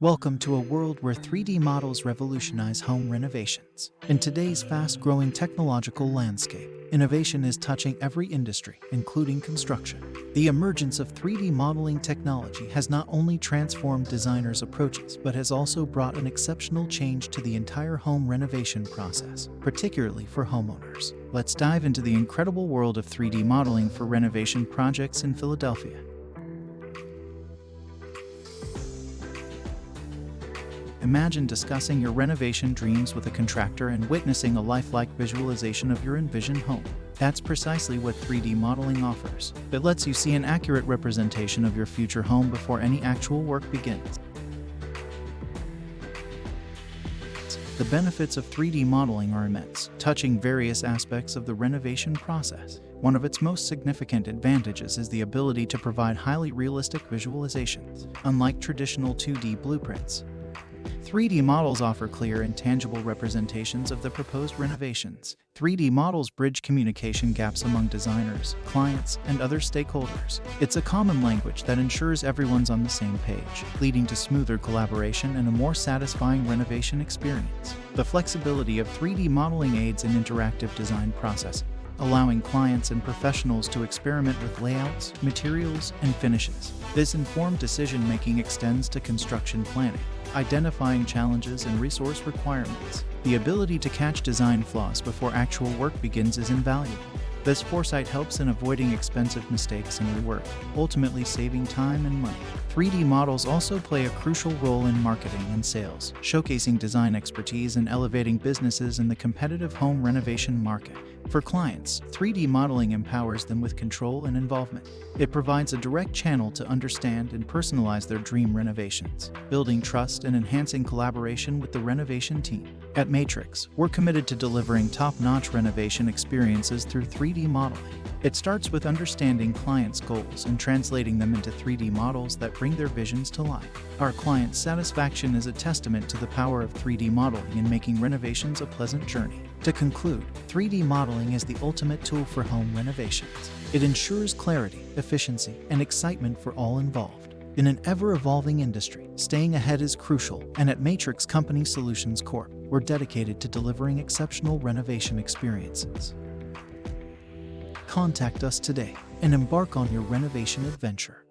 Welcome to a world where 3D models revolutionize home renovations. In today's fast-growing technological landscape, innovation is touching every industry, including construction. The emergence of 3D modeling technology has not only transformed designers' approaches, but has also brought an exceptional change to the entire home renovation process, particularly for homeowners. Let's dive into the incredible world of 3D modeling for renovation projects in Philadelphia. Imagine discussing your renovation dreams with a contractor and witnessing a lifelike visualization of your envisioned home. That's precisely what 3D modeling offers. It lets you see an accurate representation of your future home before any actual work begins. The benefits of 3D modeling are immense, touching various aspects of the renovation process. One of its most significant advantages is the ability to provide highly realistic visualizations, unlike traditional 2D blueprints. 3D models offer clear and tangible representations of the proposed renovations. 3D models bridge communication gaps among designers, clients, and other stakeholders. It's a common language that ensures everyone's on the same page, leading to smoother collaboration and a more satisfying renovation experience. The flexibility of 3D modeling aids in interactive design processing, allowing clients and professionals to experiment with layouts, materials, and finishes. This informed decision-making extends to construction planning, identifying challenges and resource requirements. The ability to catch design flaws before actual work begins is invaluable. This foresight helps in avoiding expensive mistakes and rework, ultimately saving time and money. 3D models also play a crucial role in marketing and sales, showcasing design expertise and elevating businesses in the competitive home renovation market. For clients, 3D modeling empowers them with control and involvement. It provides a direct channel to understand and personalize their dream renovations, building trust and enhancing collaboration with the renovation team. At Matrix, we're committed to delivering top-notch renovation experiences through 3D modeling. It starts with understanding clients' goals and translating them into 3D models that bring their visions to life. Our clients' satisfaction is a testament to the power of 3D modeling in making renovations a pleasant journey. To conclude, 3D modeling is the ultimate tool for home renovations. It ensures clarity, efficiency, and excitement for all involved. In an ever-evolving industry, staying ahead is crucial, and at Matrix Company Solutions Corp., we're dedicated to delivering exceptional renovation experiences. Contact us today and embark on your renovation adventure.